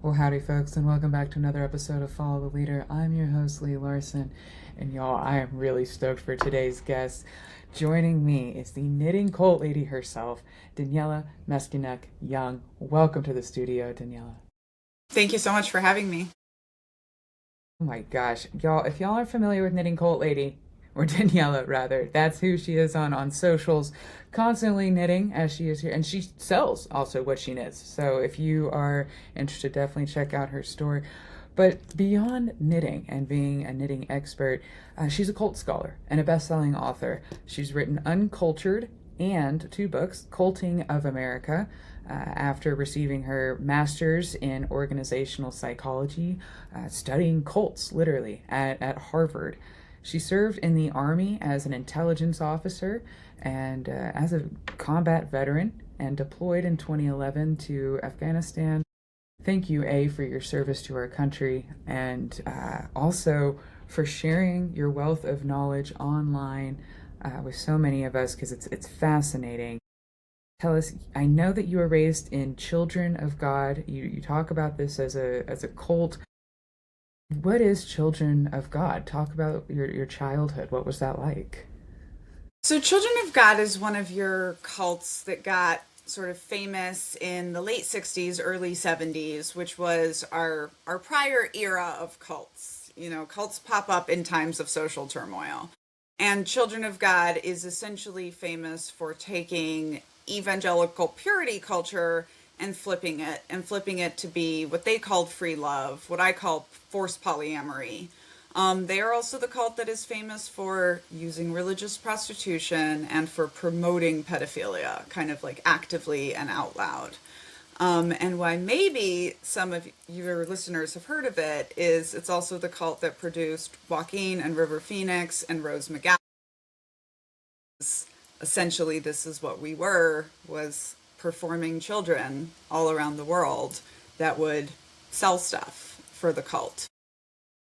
Well, howdy, folks, and welcome back to another episode of Follow the Leader. I'm your host, Lee Larson, and y'all, I am really stoked for today's guest. Joining me is the knitting cult lady herself, Daniella Mestyanek Young. Welcome to the studio, Daniella. Thank you so much for having me. Oh my gosh, y'all, if y'all are familiar with knitting cult lady, or Daniella rather, that's who she is on socials, constantly knitting as she is here, and she sells also what she knits. So if you are interested, definitely check out her store. But beyond knitting and being a knitting expert, she's a cult scholar and a best-selling author. She's written Uncultured and two books, Culting of America, after receiving her master's in organizational psychology, studying cults literally at Harvard. She served in the Army as an intelligence officer and as a combat veteran and deployed in 2011 to Afghanistan. Thank you, A, for your service to our country and also for sharing your wealth of knowledge online with so many of us because it's fascinating. Tell us, I know that you were raised in Children of God. You talk about this as a cult. What is Children of God? Talk about your childhood. What was that like? So, Children of God is one of your cults that got sort of famous in the late 60s, early 70s, which was our prior era of cults. You know, cults pop up in times of social turmoil. And Children of God is essentially famous for taking evangelical purity culture and flipping it to be what they called free love, what I call forced polyamory. They are also the cult that is famous for using religious prostitution and for promoting pedophilia, kind of like actively and out loud. And why maybe some of your listeners have heard of it is it's also the cult that produced Joaquin and River Phoenix and Rose McGowan. Essentially, this is what we were, was performing children all around the world that would sell stuff for the cult.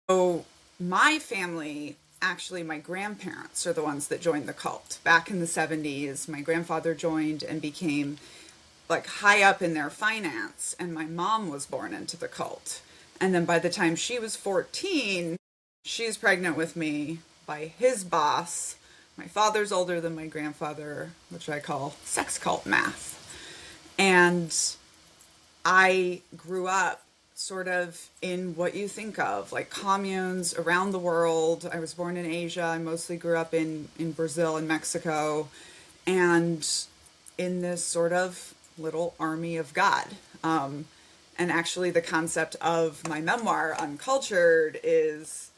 So my family, actually my grandparents are the ones that joined the cult. Back in the 70s, my grandfather joined and became like high up in their finance, and my mom was born into the cult. And then by the time she was 14, she was pregnant with me by his boss. My father's older than my grandfather, which I call sex cult math. And I grew up sort of in what you think of like communes around the world. I was born in Asia. I mostly grew up in Brazil and Mexico, and in this sort of little army of God. And actually, the concept of my memoir, Uncultured, is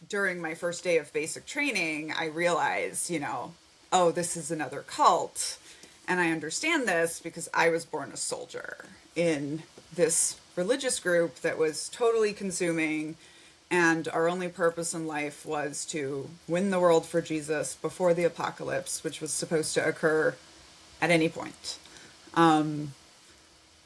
during my first day of basic training, I realized, oh, this is another cult. And I understand this because I was born a soldier in this religious group that was totally consuming, and our only purpose in life was to win the world for Jesus before the apocalypse, which was supposed to occur at any point. By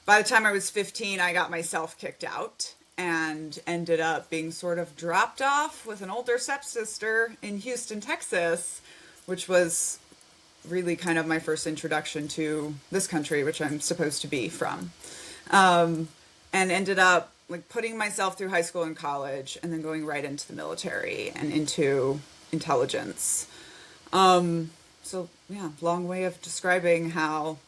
the time I was 15, I got myself kicked out and ended up being sort of dropped off with an older stepsister in Houston, Texas, which was really kind of my first introduction to this country, which I'm supposed to be from. And ended up like putting myself through high school and college and then going right into the military and into intelligence. So yeah, long way of describing how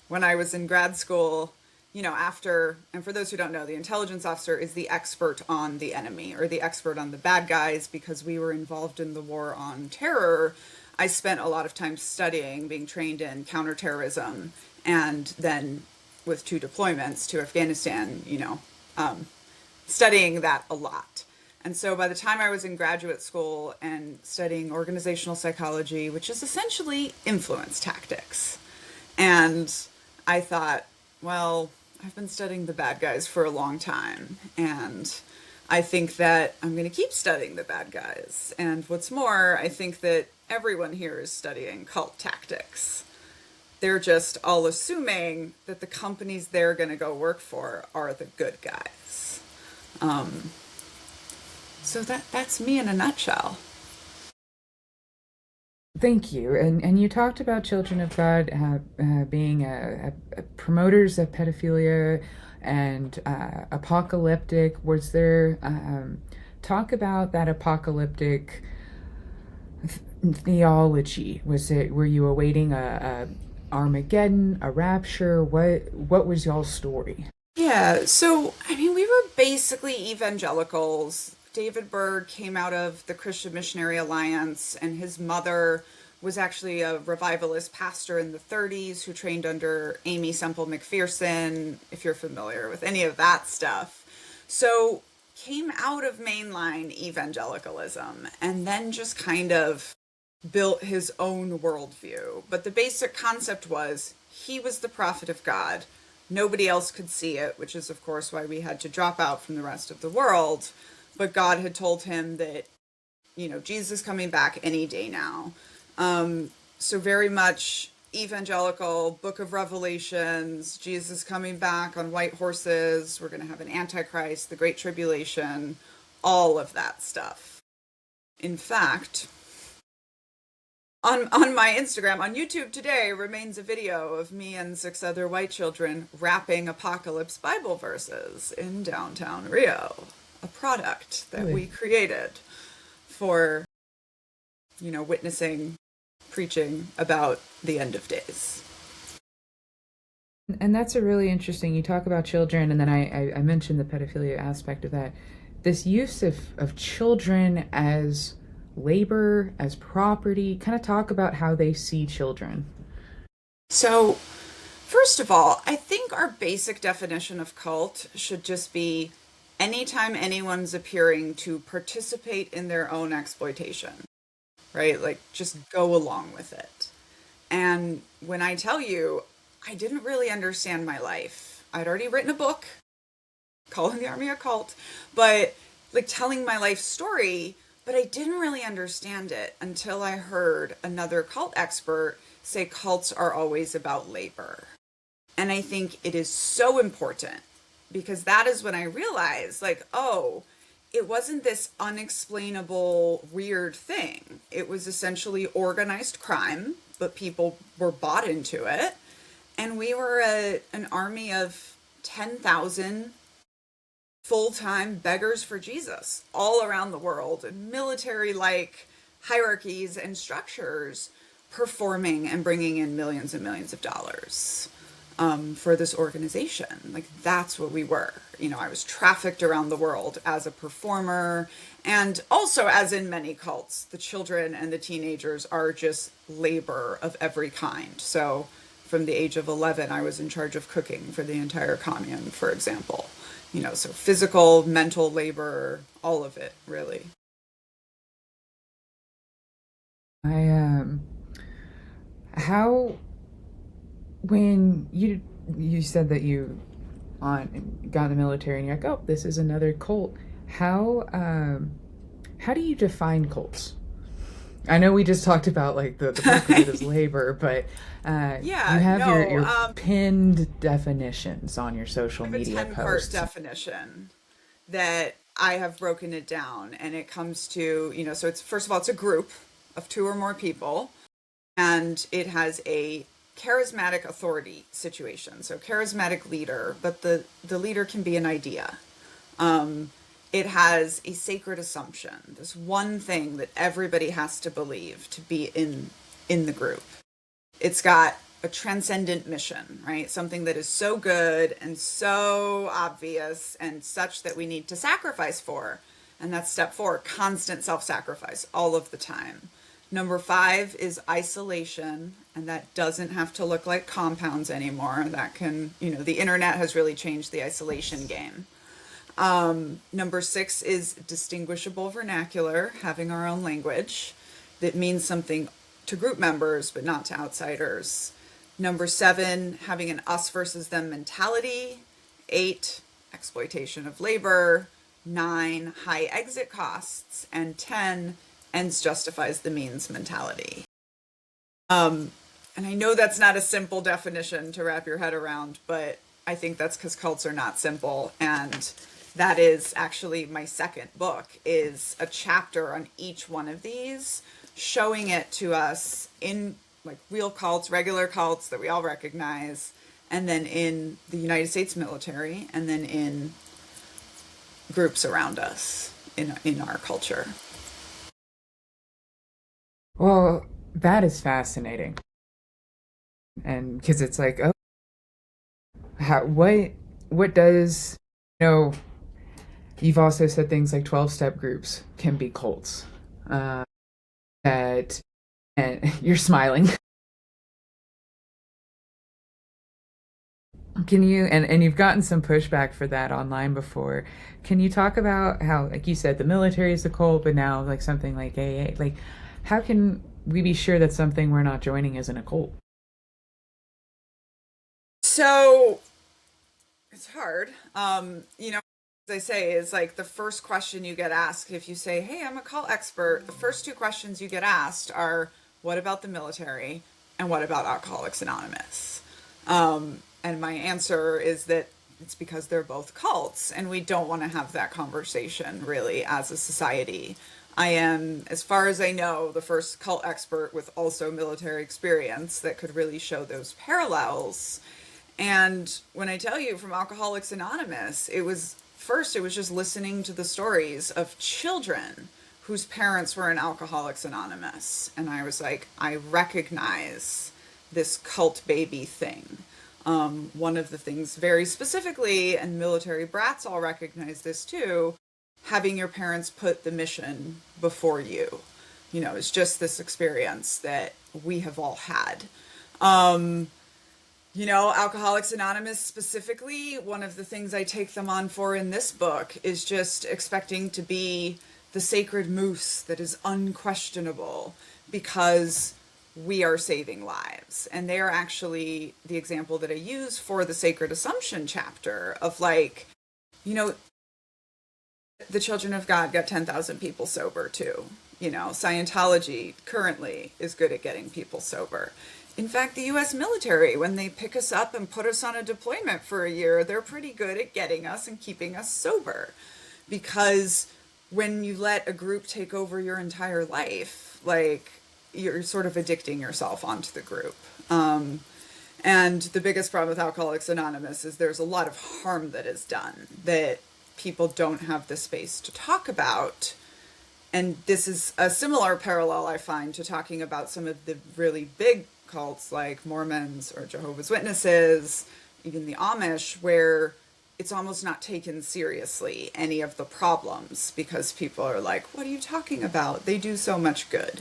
when I was in grad school, after, and for those who don't know, the intelligence officer is the expert on the enemy or the expert on the bad guys, because we were involved in the war on terror. I spent a lot of time studying, being trained in counterterrorism, and then with 2 deployments to Afghanistan, studying that a lot. And so by the time I was in graduate school and studying organizational psychology, which is essentially influence tactics, and I thought, well, I've been studying the bad guys for a long time, and I think that I'm going to keep studying the bad guys. And what's more, I think that everyone here is studying cult tactics. They're just all assuming that the companies they're going to go work for are the good guys. So that's me in a nutshell. Thank you. And you talked about Children of God being promoters of pedophilia and apocalyptic. Was there talk about that apocalyptic theology? Were you awaiting a Armageddon, a rapture? What was y'all's story? Yeah, so I mean, we were basically evangelicals. David Berg came out of the Christian Missionary Alliance, and his mother was actually a revivalist pastor in the 30s who trained under Amy Semple McPherson, if you're familiar with any of that stuff. So, came out of mainline evangelicalism and then just kind of built his own worldview. But the basic concept was he was the prophet of God. Nobody else could see it, which is, of course, why we had to drop out from the rest of the world. But God had told him that, Jesus is coming back any day now. So, very much evangelical, book of Revelations, Jesus coming back on white horses. We're going to have an Antichrist, the Great Tribulation, all of that stuff. In fact, on my Instagram, on YouTube today, remains a video of me and 6 other white children rapping apocalypse Bible verses in downtown Rio, a product that we created for, witnessing, preaching about the end of days. And that's a really interesting. You talk about children, and then I mentioned the pedophilia aspect of that. This use of children as labor, as property. Kind of talk about how they see children. So, first of all, I think our basic definition of cult should just be anytime anyone's appearing to participate in their own exploitation, right? Like, just go along with it. And when I tell you, I didn't really understand my life. I'd already written a book, Calling the Army a Cult, but like telling my life story, but I didn't really understand it until I heard another cult expert say cults are always about labor. And I think it is so important because that is when I realized, like, oh, it wasn't this unexplainable, weird thing. It was essentially organized crime, but people were bought into it. And we were an army of 10,000 full-time beggars for Jesus all around the world, and military-like hierarchies and structures performing and bringing in millions and millions of dollars for this organization. Like, that's what we were. I was trafficked around the world as a performer, and also, as in many cults, the children and the teenagers are just labor of every kind. So from the age of 11, I was in charge of cooking for the entire commune, for example. So physical, mental labor, all of it, really. I how when you said that you got in the military and you're like, oh, this is another cult. How do you define cults? I know we just talked about like the bulk of it is labor, but you Yeah, have no, your pinned definitions on your social I have a media 10-part posts. definition that I have broken it down, and it comes to, so it's, first of all, it's a group of 2 or more people, and it has a charismatic authority situation. So charismatic leader, but the leader can be an idea. It has a sacred assumption, this one thing that everybody has to believe to be in the group. It's got a transcendent mission, right? Something that is so good and so obvious and such that we need to sacrifice for. And that's step 4, constant self-sacrifice all of the time. Number 5 is isolation, and that doesn't have to look like compounds anymore. That can, the internet has really changed the isolation game. Number 6 is distinguishable vernacular, having our own language that means something to group members, but not to outsiders. Number 7, having an us versus them mentality. 8, exploitation of labor. 9, high exit costs. And 10, ends justifies the means mentality. And I know that's not a simple definition to wrap your head around, but I think that's because cults are not simple. And that is actually my second book, is a chapter on each one of these showing it to us in like real cults, regular cults that we all recognize, and then in the United States military, and then in groups around us in our culture. Well, that is fascinating. And because it's like, oh, what does, you know, you've also said things like 12-step groups can be cults. Uh, that, and you're smiling. Can you, and you've gotten some pushback for that online before. Can you talk about how, like you said, the military is a cult, but now like something like AA, like how can we be sure that something we're not joining isn't a cult? So it's hard. As I say, is like the first question you get asked if you say, "Hey, I'm a cult expert." The first two questions you get asked are, "What about the military?" and "What about Alcoholics Anonymous?" And my answer is that it's because they're both cults, and we don't want to have that conversation really as a society. I am, as far as I know, the first cult expert with also military experience that could really show those parallels. And when I tell you from Alcoholics Anonymous, it was just listening to the stories of children whose parents were in Alcoholics Anonymous. And I was like, I recognize this cult baby thing. One of the things very specifically, and military brats all recognize this too, having your parents put the mission before you, is just this experience that we have all had. Alcoholics Anonymous specifically, one of the things I take them on for in this book is just expecting to be the sacred moose that is unquestionable because we are saving lives. And they are actually the example that I use for the Sacred Assumption chapter of like, you know, the Children of God got 10,000 people sober too. Scientology currently is good at getting people sober. In fact, the US military, when they pick us up and put us on a deployment for a year, they're pretty good at getting us and keeping us sober. Because when you let a group take over your entire life, like you're sort of addicting yourself onto the group. And the biggest problem with Alcoholics Anonymous is there's a lot of harm that is done that people don't have the space to talk about. And this is a similar parallel I find to talking about some of the really big cults like Mormons or Jehovah's Witnesses, even the Amish, where it's almost not taken seriously, any of the problems, because people are like, what are you talking about? They do so much good.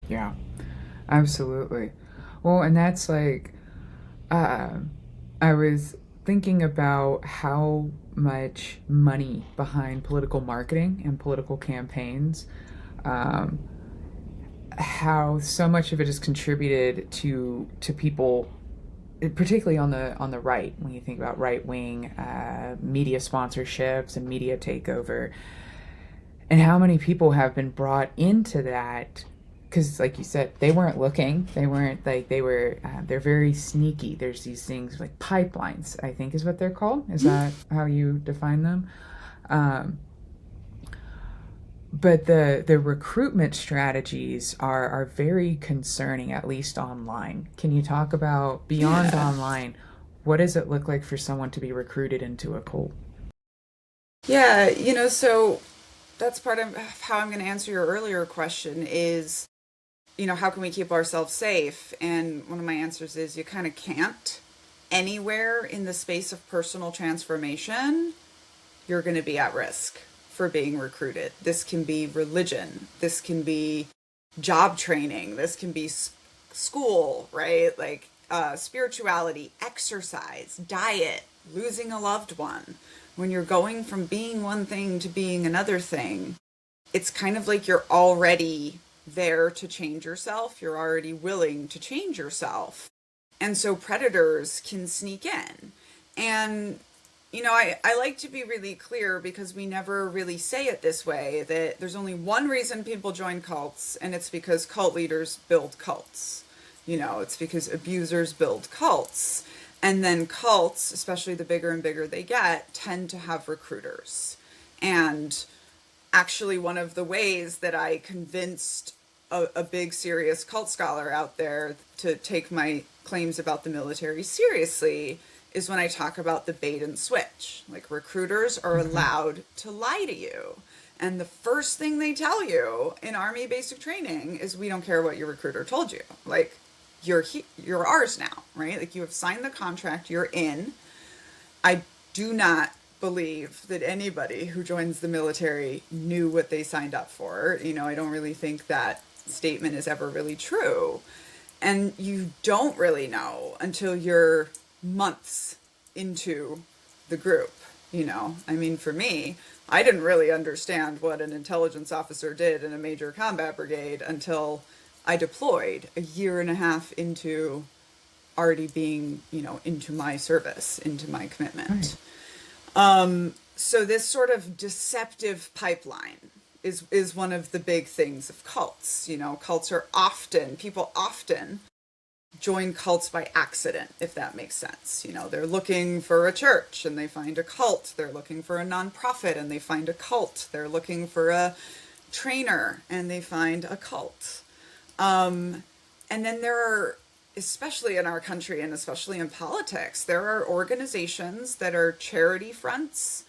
Yeah, absolutely. Well, and that's like, uh, I was thinking about how much money behind political marketing and political campaigns, um, how so much of it is contributed to people, particularly on the right. When you think about right wing media sponsorships and media takeover, and how many people have been brought into that because like you said they weren't looking, they weren't like they were they're very sneaky. There's these things like pipelines, I think is what they're called. Is that how you define them? um, but the recruitment strategies are very concerning, at least online. Can you talk about beyond Yeah. online, what does it look like for someone to be recruited into a cult? Yeah, so that's part of how I'm going to answer your earlier question is, how can we keep ourselves safe? And one of my answers is you kind of can't. Anywhere in the space of personal transformation, you're going to be at risk for being recruited. This can be religion, this can be job training, this can be school, right? Like spirituality, exercise, diet, losing a loved one. When you're going from being one thing to being another thing, it's kind of like you're already there to change yourself. You're already willing to change yourself. And so predators can sneak in. And, I like to be really clear because we never really say it this way that there's only one reason people join cults, and it's because cult leaders build cults. It's because abusers build cults. And then cults, especially the bigger and bigger they get, tend to have recruiters. And actually one of the ways that I convinced a big serious cult scholar out there to take my claims about the military seriously is when I talk about the bait and switch. Like, recruiters are allowed to lie to you. And the first thing they tell you in Army basic training is, we don't care what your recruiter told you. Like, you're ours now, right? Like, you have signed the contract, you're in. I do not believe that anybody who joins the military knew what they signed up for. I don't really think that statement is ever really true. And you don't really know until you're months into the group. I mean, for me, I didn't really understand what an intelligence officer did in a major combat brigade until I deployed a year and a half into already being, into my service, into my commitment. So this sort of deceptive pipeline is one of the big things of cults. Cults are people often join cults by accident, if that makes sense. They're looking for a church and they find a cult. They're looking for a nonprofit and they find a cult. They're looking for a trainer and they find a cult. And then there are, especially in our country and especially in politics, there are organizations that are charity fronts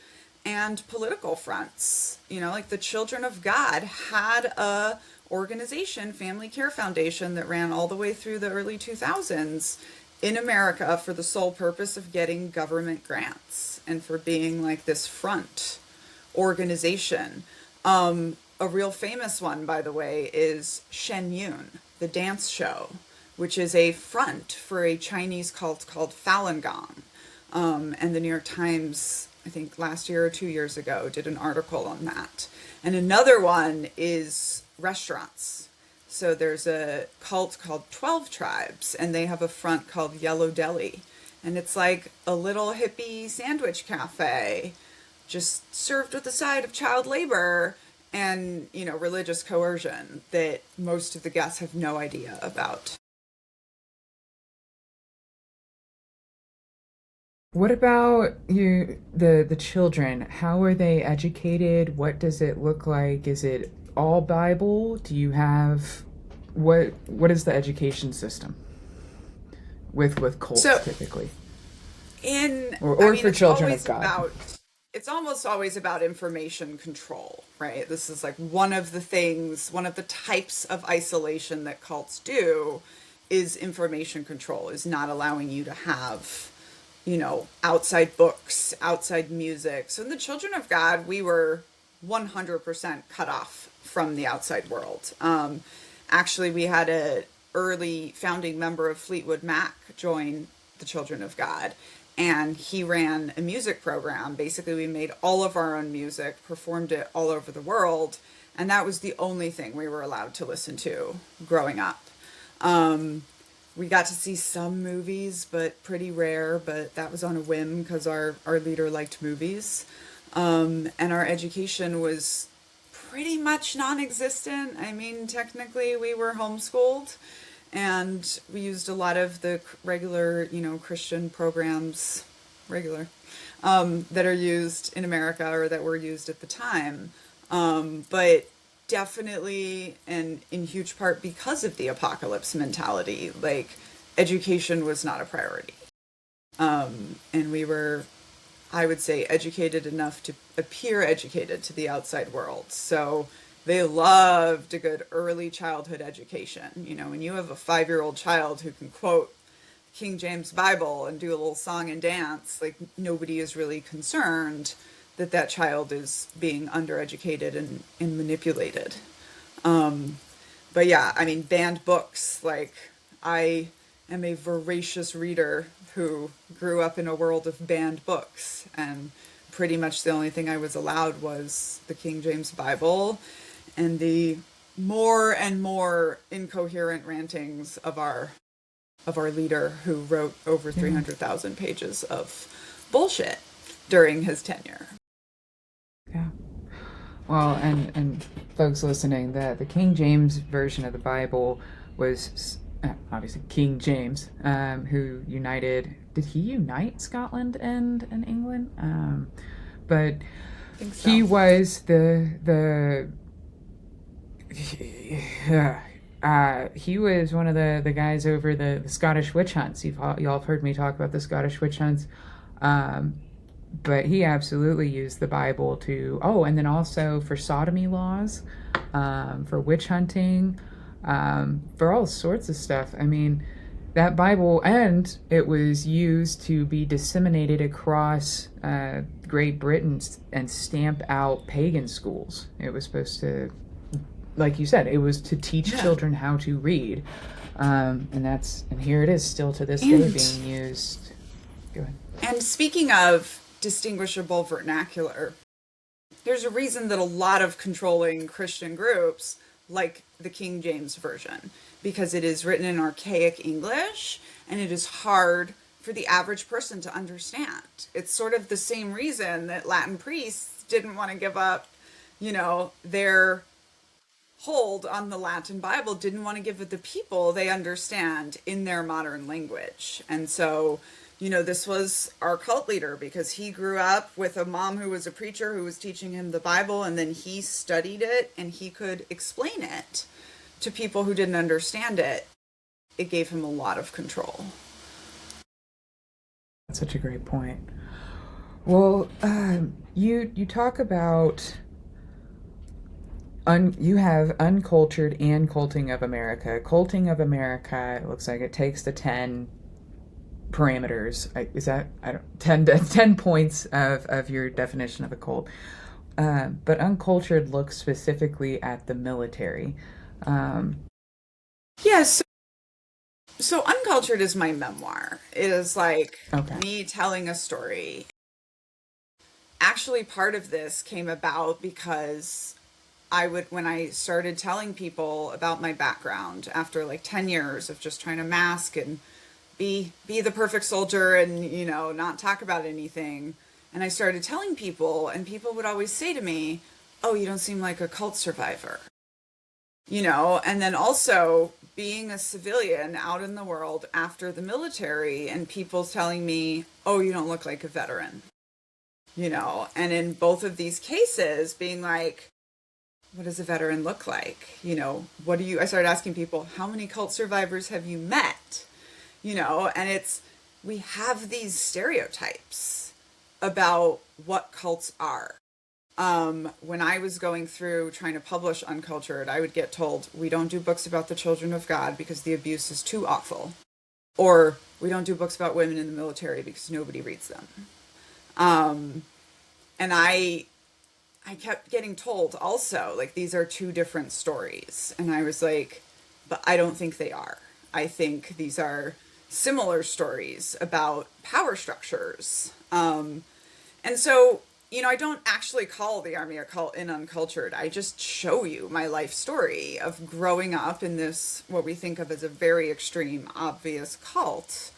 and political fronts. Like the Children of God had a organization, Family Care Foundation, that ran all the way through the early 2000s in America for the sole purpose of getting government grants and for being like this front organization. A real famous one, by the way, is Shen Yun, the dance show, which is a front for a Chinese cult called Falun Gong. And the New York Times, I think last year or 2 years ago, did an article on that. And another one is restaurants. So there's a cult called 12 Tribes, and they have a front called Yellow Deli. And it's like a little hippie sandwich cafe, just served with a side of child labor and, religious coercion that most of the guests have no idea about. What about the children? How are they educated? What does it look like? Is it all Bible? Do you have what is the education system with cults typically? For children of God. It's almost always about information control, right? This is like one of the types of isolation that cults do is information control, is not allowing you to have outside books, outside music. So in the Children of God, we were 100% cut off from the outside world. Actually, we had a early founding member of Fleetwood Mac join the Children of God, and he ran a music program. Basically, we made all of our own music, performed it all over the world, and that was the only thing we were allowed to listen to growing up. We got to see some movies, but pretty rare, but that was on a whim because our leader liked movies. And our education was pretty much non-existent. I mean, technically we were homeschooled and we used a lot of the regular, Christian programs, that are used in America or that were used at the time. But definitely, and in huge part because of the apocalypse mentality, like, education was not a priority. And we were, I would say, educated enough to appear educated to the outside world. So they loved a good early childhood education. When you have a 5-year-old child who can quote King James Bible and do a little song and dance, like, nobody is really concerned that child is being undereducated and manipulated. But yeah, I mean, banned books. Like, I am a voracious reader who grew up in a world of banned books, and pretty much the only thing I was allowed was the King James Bible and the more and more incoherent rantings of our leader, who wrote over 300,000 pages of bullshit during his tenure. Yeah. Well, and folks listening, the King James version of the Bible was obviously King James, who united. Did he unite Scotland and England? But think so. He was he was one of the guys over the Scottish witch hunts. Y'all have heard me talk about the Scottish witch hunts. Um, but he absolutely used the Bible to, oh, and then also for sodomy laws, for witch hunting, for all sorts of stuff. I mean, that Bible, and it was used to be disseminated across Great Britain and stamp out pagan schools. It was supposed to, like you said, it was to teach children how to read. And here it is still to this day being used. Go ahead. And speaking of distinguishable vernacular, there's a reason that a lot of controlling Christian groups like the King James Version, because it is written in archaic English and it is hard for the average person to understand. It's sort of the same reason that Latin priests didn't want to give up, their hold on the Latin Bible, didn't want to give it the people they understand in their modern language. And so, this was our cult leader, because he grew up with a mom who was a preacher who was teaching him the Bible, and then he studied it and he could explain it to people who didn't understand it. It gave him a lot of control. That's such a great point. Well, you talk about you have uncultured and culting of America. Culting of America, it looks like it takes the 10 parameters. Is that, I don't, 10 points of your definition of a cult. But uncultured looks specifically at the military. Yes. So Uncultured is my memoir. It is like Okay. me telling a story. Actually, part of this came about because when I started telling people about my background after like 10 years of just trying to mask and be the perfect soldier and, not talk about anything. And I started telling people, and people would always say to me, "Oh, you don't seem like a cult survivor." And then also being a civilian out in the world after the military, and people telling me, "Oh, you don't look like a veteran." And in both of these cases being like, what does a veteran look like? I started asking people, how many cult survivors have you met? And we have these stereotypes about what cults are. When I was going through trying to publish Uncultured, I would get told, we don't do books about the children of God because the abuse is too awful. Or we don't do books about women in the military because nobody reads them. And I kept getting told also, like, these are two different stories. And I was like, but I don't think they are. I think these are similar stories about power structures. And so, I don't actually call the Army a cult in Uncultured. I just show you my life story of growing up in this, what we think of as a very extreme, obvious cult,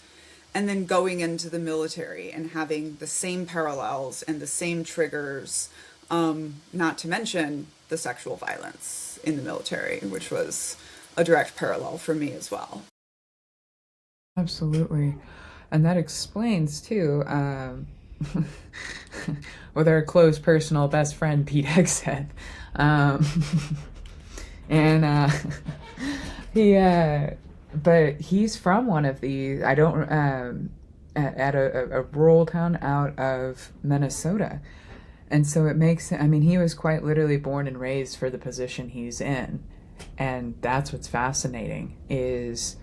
and then going into the military and having the same parallels and the same triggers, not to mention the sexual violence in the military, which was a direct parallel for me as well. Absolutely. And that explains, too, with our close personal best friend, Pete Hegseth. And but he's from one of these, I don't, at a rural town out of Minnesota. And so it makes, he was quite literally born and raised for the position he's in. And that's what's fascinating is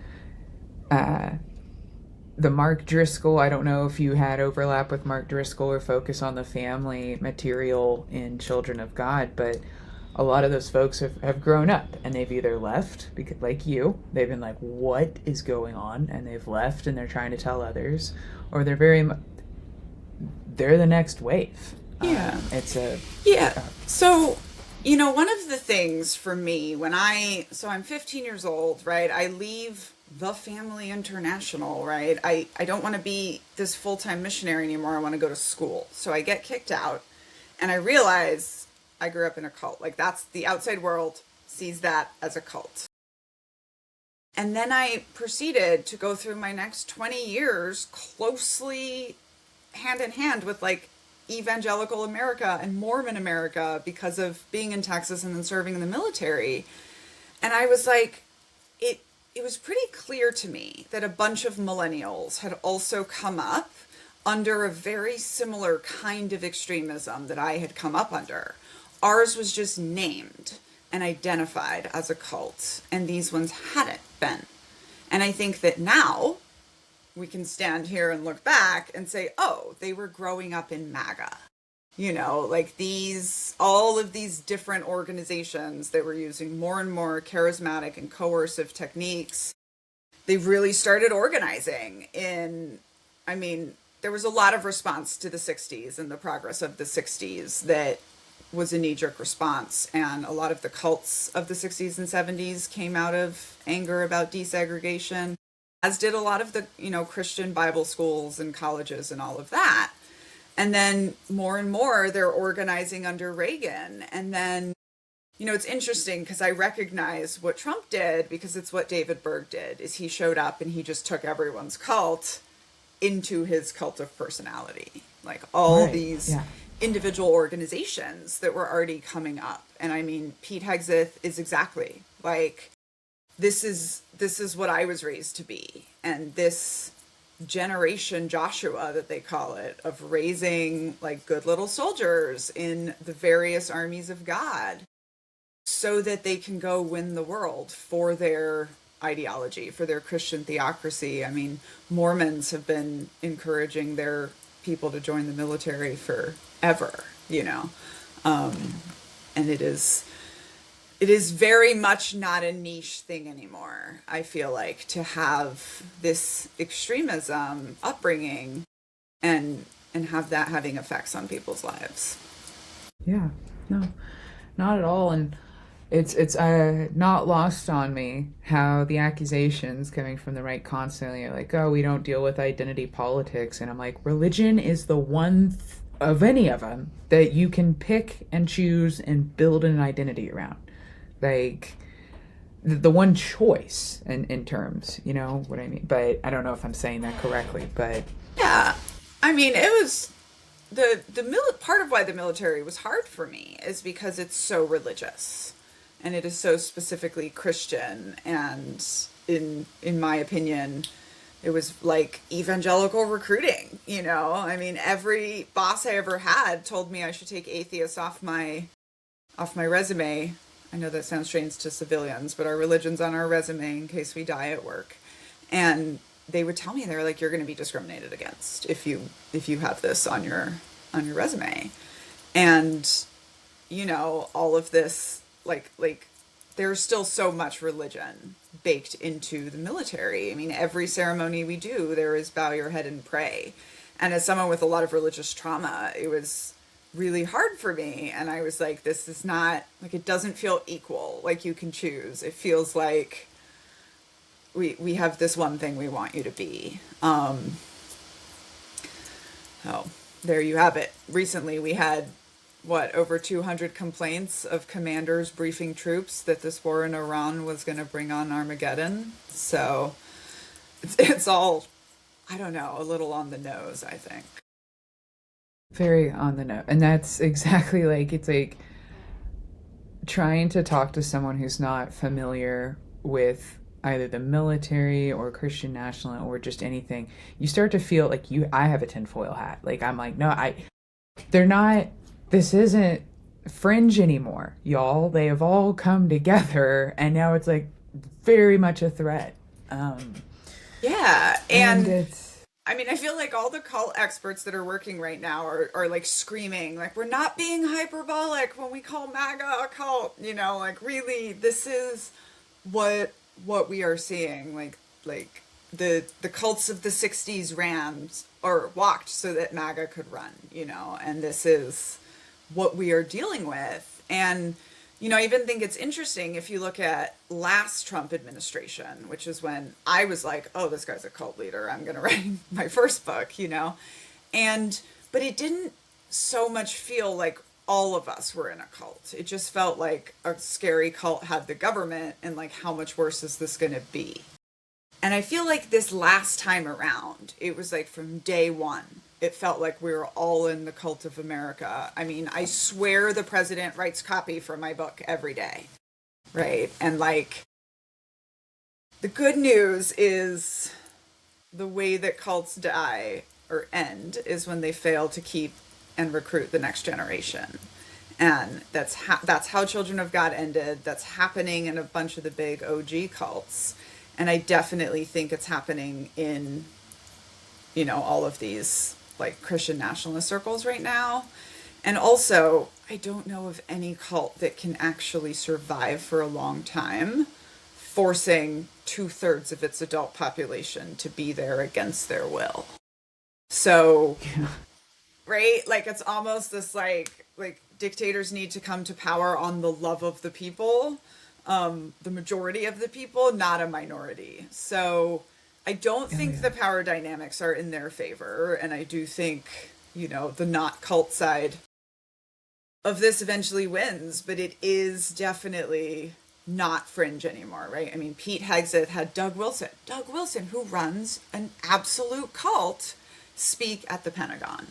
the Mark Driscoll. I don't know if you had overlap with Mark Driscoll or focus on the family material in Children of God, but a lot of those folks have grown up and they've either left, because, like you, they've been like, what is going on? And they've left and they're trying to tell others, or they're the next wave. Yeah. Yeah. So, one of the things for me I'm 15 years old, right? I leave the Family International, right? I don't want to be this full-time missionary anymore. I want to go to school. So I get kicked out and I realize I grew up in a cult. Like, that's the outside world sees that as a cult. And then I proceeded to go through my next 20 years closely hand in hand with, like, evangelical America and Mormon America because of being in Texas and then serving in the military. And I was like, it was pretty clear to me that a bunch of millennials had also come up under a very similar kind of extremism that I had come up under. Ours was just named and identified as a cult, and these ones hadn't been. And I think that now we can stand here and look back and say, oh, they were growing up in MAGA. You know, like all of these different organizations that were using more and more charismatic and coercive techniques. They really started organizing there was a lot of response to the 60s and the progress of the 60s that was a knee-jerk response. And a lot of the cults of the 60s and 70s came out of anger about desegregation, as did a lot of the, Christian Bible schools and colleges and all of that. And then more and more, they're organizing under Reagan. And then, it's interesting because I recognize what Trump did because it's what David Berg did, is he showed up and he just took everyone's cult into his cult of personality. Like all these individual organizations that were already coming up. And I mean, Pete Hegseth is exactly like, this is what I was raised to be. And this generation Joshua that they call it, of raising like good little soldiers in the various armies of God so that they can go win the world for their ideology, for their Christian theocracy. I mean, Mormons have been encouraging their people to join the military forever, and it is very much not a niche thing anymore, I feel like, to have this extremism upbringing and have that having effects on people's lives. Yeah, no, not at all. And it's not lost on me how the accusations coming from the right constantly are like, oh, we don't deal with identity politics. And I'm like, religion is the one of any of them that you can pick and choose and build an identity around. Like, the one choice in terms, you know what I mean? But I don't know if I'm saying that correctly, but... Yeah, I mean, it was... part of why the military was hard for me is because it's so religious. And it is so specifically Christian, and in my opinion, it was like evangelical recruiting, I mean, every boss I ever had told me I should take atheists off my resume. I know that sounds strange to civilians, but our religion's on our resume in case we die at work. And they would tell me, they were like, you're going to be discriminated against if you have this on your resume. And, all of this, like there's still so much religion baked into the military. I mean, every ceremony we do, there is bow your head and pray. And as someone with a lot of religious trauma, it was really hard for me. And I was like, this is not, like, it doesn't feel equal. Like, you can choose. It feels like we have this one thing we want you to be. Oh, there you have it. Recently we had, over 200 complaints of commanders briefing troops that this war in Iran was going to bring on Armageddon. So it's all, I don't know, a little on the nose, I think. Very on the nose. And that's exactly it's like trying to talk to someone who's not familiar with either the military or Christian national or just anything. You start to feel like I have a tinfoil hat. Like, I'm like, no, they're not, this isn't fringe anymore, y'all. They have all come together, and now it's like very much a threat. Yeah, and it's, I mean, I feel like all the cult experts that are working right now are like screaming, like, we're not being hyperbolic when we call MAGA a cult, like, really, this is what we are seeing. Like the cults of the 60s ran or walked so that MAGA could run, and this is what we are dealing with. And, I even think it's interesting if you look at last Trump administration, which is when I was like, oh, this guy's a cult leader, I'm going to write my first book, but it didn't so much feel like all of us were in a cult. It just felt like a scary cult had the government, and like, how much worse is this going to be? And I feel like this last time around, it was like from day one, it felt like we were all in the cult of America. I mean, I swear the president writes copy for my book every day, right? And like, the good news is the way that cults die or end is when they fail to keep and recruit the next generation. And that's how Children of God ended. That's happening in a bunch of the big OG cults. And I definitely think it's happening in, all of these like Christian nationalist circles right now. And also, I don't know of any cult that can actually survive for a long time, forcing 2/3 of its adult population to be there against their will. So, right? Like it's almost this like dictators need to come to power on the love of the people, the majority of the people, not a minority. So I don't think the power dynamics are in their favor, and I do think the not cult side of this eventually wins, but it is definitely not fringe anymore, right? I mean, Pete Hegseth had Doug Wilson, who runs an absolute cult, speak at the Pentagon.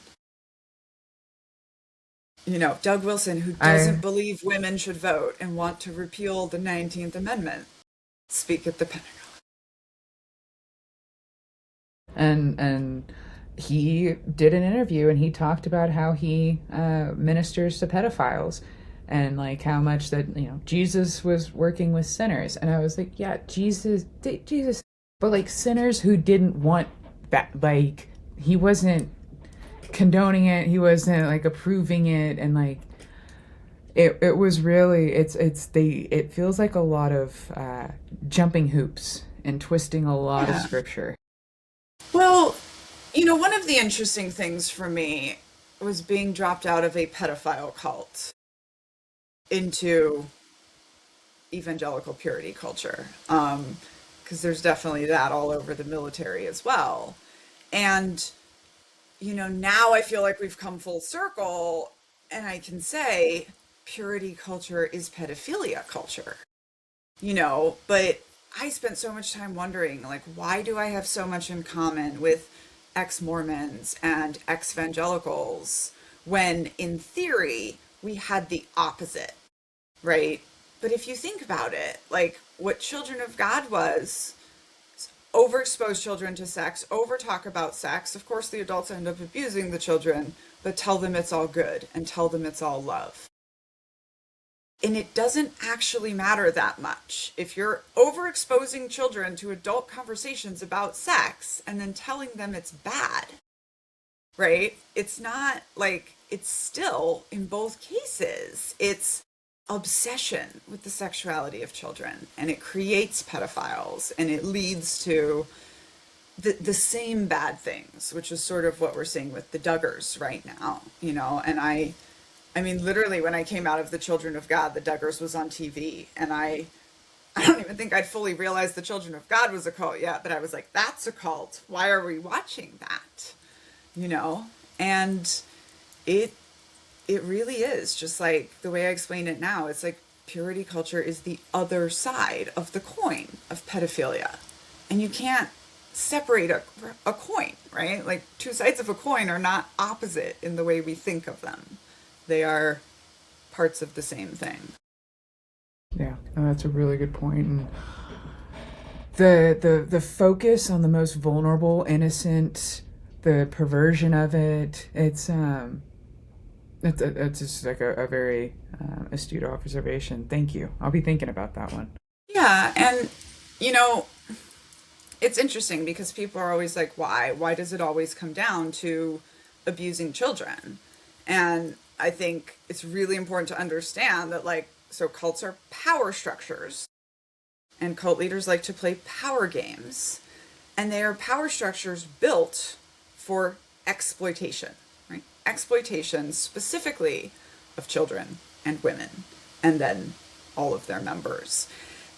Doug Wilson, who doesn't believe women should vote and want to repeal the 19th Amendment, speak at the Pentagon. And he did an interview and he talked about how he ministers to pedophiles and like how much that Jesus was working with sinners. And I was like, yeah, Jesus, but like sinners who didn't want that, like he wasn't condoning it, he wasn't like approving it, and like it was really it feels like a lot of jumping hoops and twisting a lot of scripture. Well, one of the interesting things for me was being dropped out of a pedophile cult into evangelical purity culture, because there's definitely that all over the military as well. And now I feel like we've come full circle, and I can say purity culture is pedophilia culture, but I spent so much time wondering, like, why do I have so much in common with ex-Mormons and ex-evangelicals when in theory we had the opposite, right? But if you think about it, like what Children of God was overexpose children to sex, over talk about sex. Of course, the adults end up abusing the children, but tell them it's all good and tell them it's all love. And it doesn't actually matter that much. If you're overexposing children to adult conversations about sex and then telling them it's bad, right? It's not like, it's still, in both cases, it's obsession with the sexuality of children, and it creates pedophiles, and it leads to the same bad things, which is sort of what we're seeing with the Duggars right now, and I mean, literally when I came out of the Children of God, the Duggars was on TV, and I don't even think I'd fully realized the Children of God was a cult yet, but I was like, that's a cult. Why are we watching that? And it really is just like the way I explain it now. It's like purity culture is the other side of the coin of pedophilia. And you can't separate a coin, right? Like two sides of a coin are not opposite in the way we think of them. They are parts of the same thing. Yeah, that's a really good point. And the focus on the most vulnerable, innocent, the perversion of it, it's just like a very astute observation. Thank you. I'll be thinking about that one. Yeah, and it's interesting because people are always like, why? Why does it always come down to abusing children? And I think it's really important to understand that, like, so cults are power structures, and cult leaders like to play power games, and they are power structures built for exploitation, right? Exploitation specifically of children and women, and then all of their members.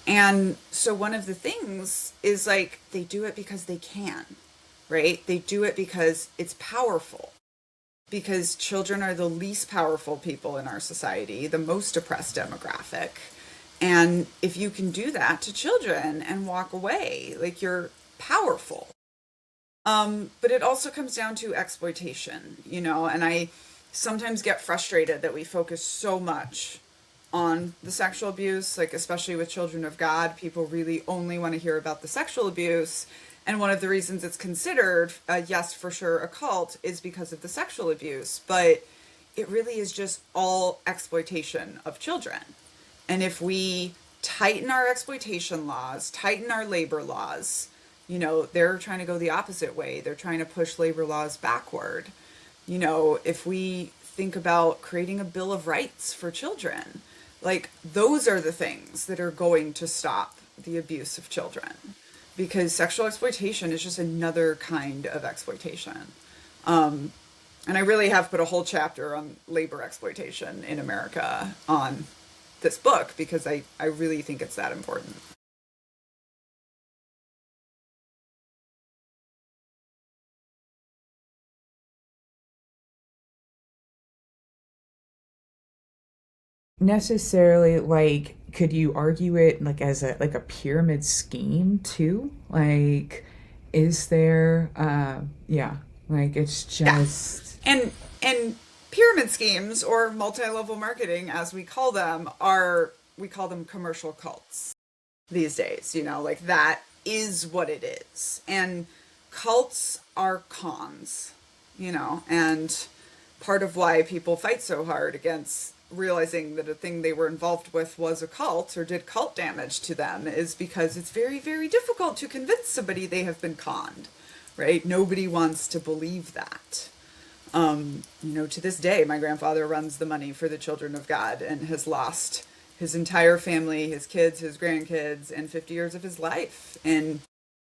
And so one of the things is like they do it because they can, right? They do it because it's powerful. Because children are the least powerful people in our society, the most oppressed demographic. And if you can do that to children and walk away, like, you're powerful. But it also comes down to exploitation, and I sometimes get frustrated that we focus so much on the sexual abuse, like especially with children of God, people really only want to hear about the sexual abuse. And one of the reasons it's considered, yes, for sure, a cult is because of the sexual abuse. But it really is just all exploitation of children. And if we tighten our exploitation laws, tighten our labor laws, they're trying to go the opposite way. They're trying to push labor laws backward. If we think about creating a Bill of Rights for children, like those are the things that are going to stop the abuse of children, because sexual exploitation is just another kind of exploitation. And I really have put a whole chapter on labor exploitation in America on this book because I really think it's that important. Necessarily, like, could you argue it like as a pyramid scheme too? Like, is there yeah, like it's Yeah. just And pyramid schemes or multi-level marketing, as we call them commercial cults these days, like that is what it is. And cults are cons, and part of why people fight so hard against realizing that a thing they were involved with was a cult or did cult damage to them is because it's very, very difficult to convince somebody they have been conned, right? Nobody wants to believe that. To this day, my grandfather runs the money for the Children of God and has lost his entire family, his kids, his grandkids, and 50 years of his life. And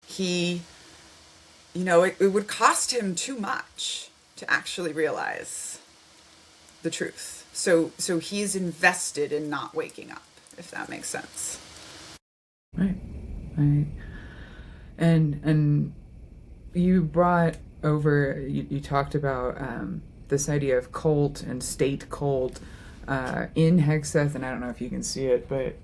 he, it would cost him too much to actually realize the truth. So he's invested in not waking up, if that makes sense. right, right. And you brought over you talked about this idea of cult and state cult in Hexeth, and I don't know if you can see it, but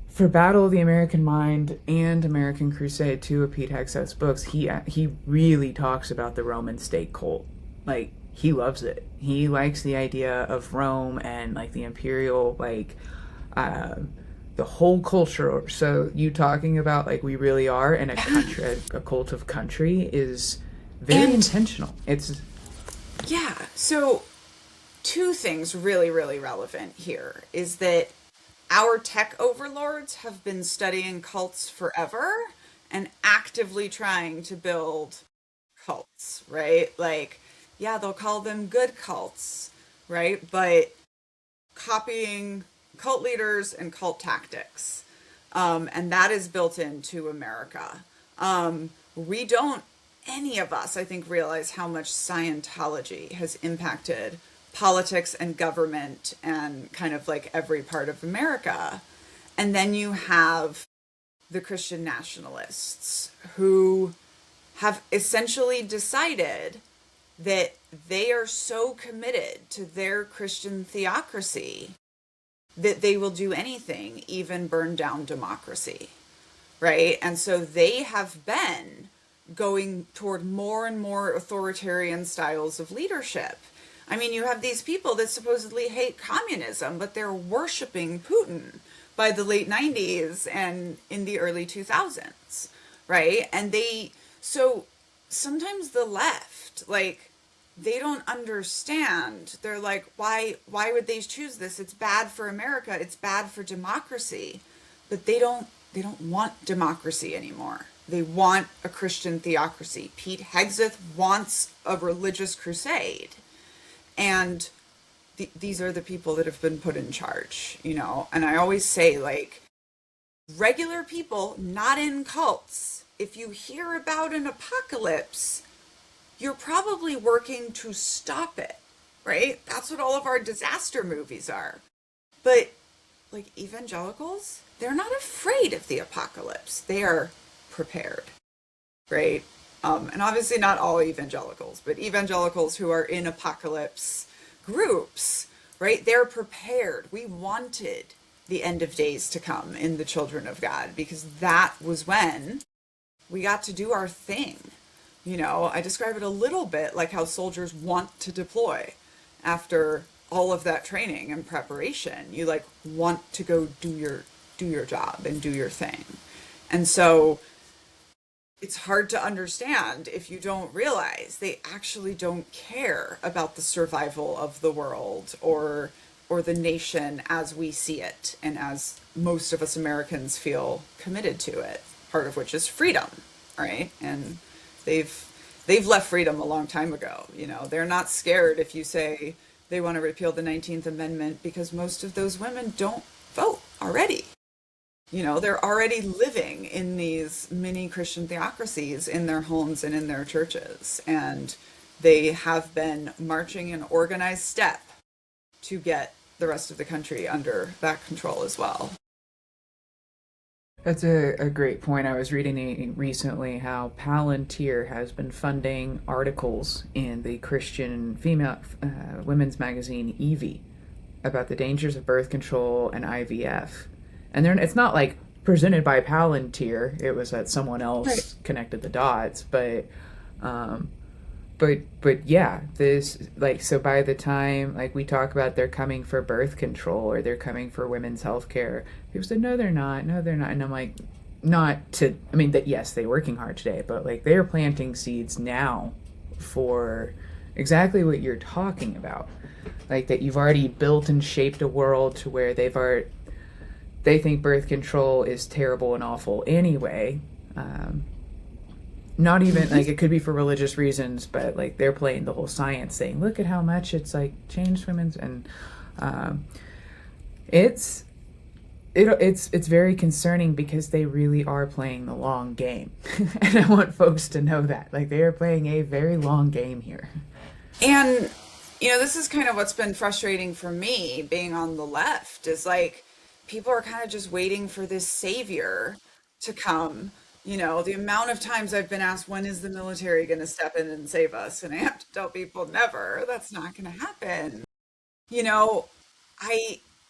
for Battle of the American Mind and American Crusade, two of Pete Hexeth's books, he really talks about the Roman state cult. Like, he loves it. He likes the idea of Rome and like the imperial, like the whole culture. So you talking about like we really are in a country, a cult of country, is very And intentional. It's yeah, so two things really, really relevant here is that our tech overlords have been studying cults forever and actively trying to build cults, right? Like, yeah, they'll call them good cults, right? But copying cult leaders and cult tactics. And that is built into America. We don't, any of us, I think, realize how much Scientology has impacted politics and government and kind of like every part of America. And then you have the Christian nationalists who have essentially decided that they are so committed to their Christian theocracy that they will do anything, even burn down democracy, right? And so they have been going toward more and more authoritarian styles of leadership. I mean, you have these people that supposedly hate communism, but they're worshiping Putin by the late 90s and in the early 2000s, right? So sometimes the left, like, they don't understand. They're like, why would they choose this? It's bad for America. It's bad for democracy. But they don't want democracy anymore. They want a Christian theocracy. Pete Hegseth wants a religious crusade. And these are the people that have been put in charge, And I always say, like, regular people, not in cults, if you hear about an apocalypse, you're probably working to stop it, right? That's what all of our disaster movies are. But like evangelicals, they're not afraid of the apocalypse. They are prepared, right? And obviously not all evangelicals, but evangelicals who are in apocalypse groups, right? They're prepared. We wanted the end of days to come in the children of God because that was when we got to do our thing. I describe it a little bit like how soldiers want to deploy after all of that training and preparation. You like want to go do your job and do your thing. And so it's hard to understand if you don't realize they actually don't care about the survival of the world or the nation as we see it and as most of us Americans feel committed to it, part of which is freedom, right? And they've left freedom a long time ago. They're not scared if you say they want to repeal the 19th Amendment, because most of those women don't vote already. They're already living in these mini Christian theocracies in their homes and in their churches. And they have been marching in organized step to get the rest of the country under that control as well. That's a great point. I was reading recently how Palantir has been funding articles in the Christian female women's magazine Evie about the dangers of birth control and IVF. And it's not like presented by Palantir. It was that someone else connected the dots. But yeah, this so by the time we talk about they're coming for birth control or they're coming for women's health care, people said no, they're not. No, they're not. And I'm like, that yes, they're working hard today, but they're planting seeds now for exactly what you're talking about. That you've already built and shaped a world to where they think birth control is terrible and awful anyway. Not even it could be for religious reasons, but they're playing the whole science thing. Look at how much it's changed women's, and it's very concerning because they really are playing the long game. And I want folks to know that they are playing a very long game here. And this is kind of what's been frustrating for me being on the left is people are kind of just waiting for this savior to come. The amount of times I've been asked, when is the military going to step in and save us? And I have to tell people, never. That's not going to happen.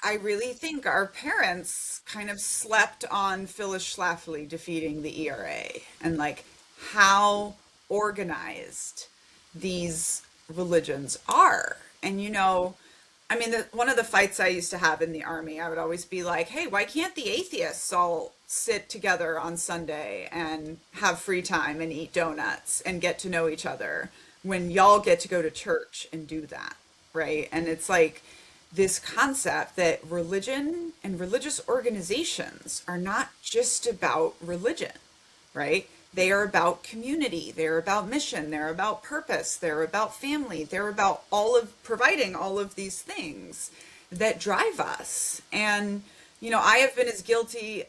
I really think our parents kind of slept on Phyllis Schlafly defeating the ERA and how organized these religions are. And one of the fights I used to have in the army, I would always be like, hey, why can't the atheists all sit together on Sunday and have free time and eat donuts and get to know each other when y'all get to go to church and do that, right? And it's this concept that religion and religious organizations are not just about religion, right? They are about community, they're about mission, they're about purpose, they're about family, they're about providing all of these things that drive us. And, I have been as guilty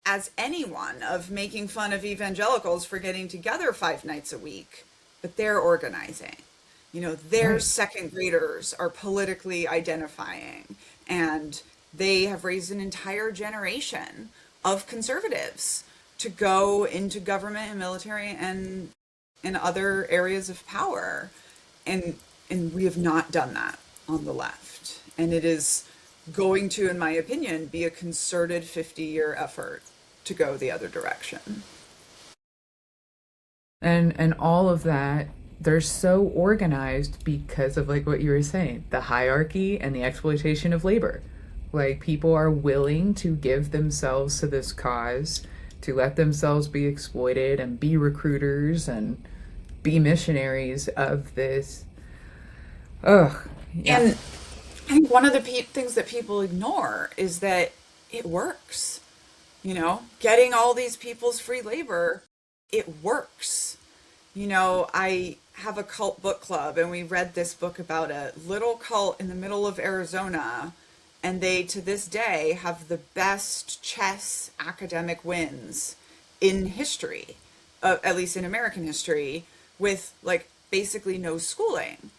as anyone of making fun of evangelicals for getting together 5 nights a week, but they're organizing. Their Right. second graders are politically identifying, and they have raised an entire generation of conservatives to go into government and military and in other areas of power. And we have not done that on the left. And it is going to, in my opinion, be a concerted 50-year effort to go the other direction. And all of that, they're so organized because of what you were saying, the hierarchy and the exploitation of labor. People are willing to give themselves to this cause, to let themselves be exploited and be recruiters and be missionaries of this. Ugh. Yeah. And I think one of the things that people ignore is that it works. Getting all these people's free labor, it works. I have a cult book club, and we read this book about a little cult in the middle of Arizona, and they, to this day, have the best chess academic wins in history, at least in American history, with basically no schooling.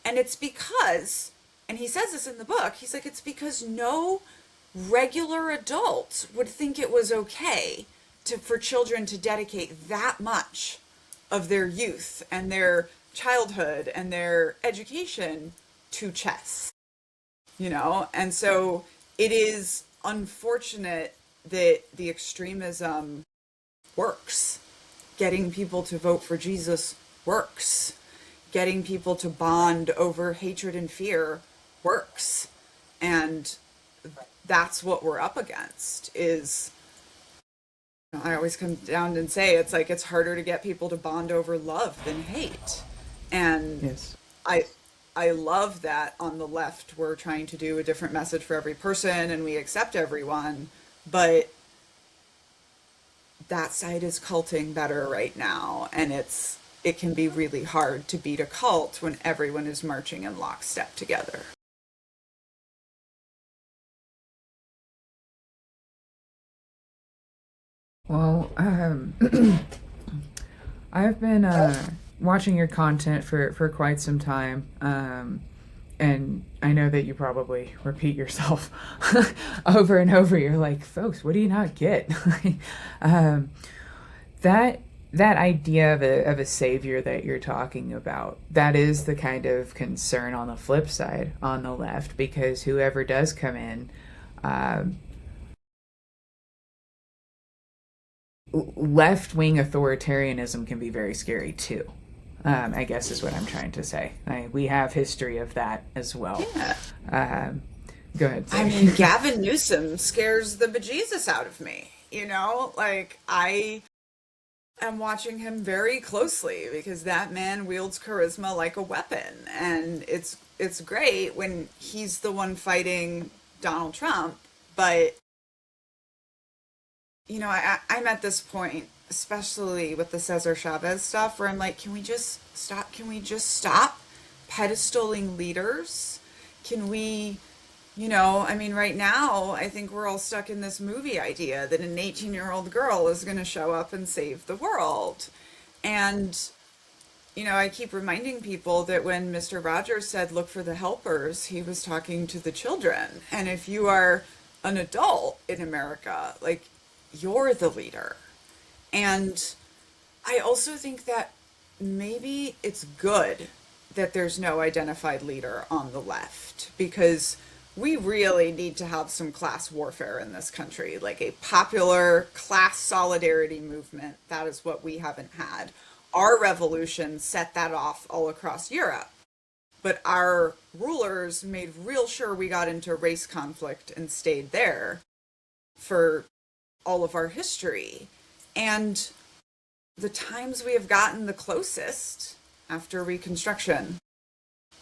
And it's because, and he says this in the book, he's it's because no regular adult would think it was okay for children to dedicate that much of their youth and their childhood and their education to chess, And so it is unfortunate that the extremism works getting people to vote for Jesus works. Getting people to bond over hatred and fear works. And that's what we're up against is I always come down and say it's like it's harder to get people to bond over love than hate. And Yes. I I love that on the left we're trying to do a different message for every person and we accept everyone, but that side is culting better right now and it can be really hard to beat a cult when everyone is marching in lockstep together. Well, I've been watching your content for quite some time, and I know that you probably repeat yourself over and over. You're like, folks, what do you not get? um, that that idea of a savior that you're talking about, that is the kind of concern on the flip side on the left, because whoever does come in, um, left wing authoritarianism can be very scary too. I guess is what I'm trying to say. We have history of that as well. Yeah. Um, Go ahead, I say. mean, Gavin Newsom scares the bejesus out of me. Like I am watching him very closely because that man wields charisma like a weapon, and it's great when he's the one fighting Donald Trump. But I'm at this point, especially with the Cesar Chavez stuff, where I'm like, can we just stop? Can we just stop pedestaling leaders? Can we, I mean, right now, I think we're all stuck in this movie idea that an 18-year-old girl is going to show up and save the world. And, I keep reminding people that when Mr. Rogers said, look for the helpers, he was talking to the children. And if you are an adult in America, like, you're the leader. And I also think that maybe it's good that there's no identified leader on the left because we really need to have some class warfare in this country, like a popular class solidarity movement. That is what we haven't had. Our revolution set that off all across Europe, but our rulers made real sure we got into race conflict and stayed there for all of our history. And the times we have gotten the closest after Reconstruction,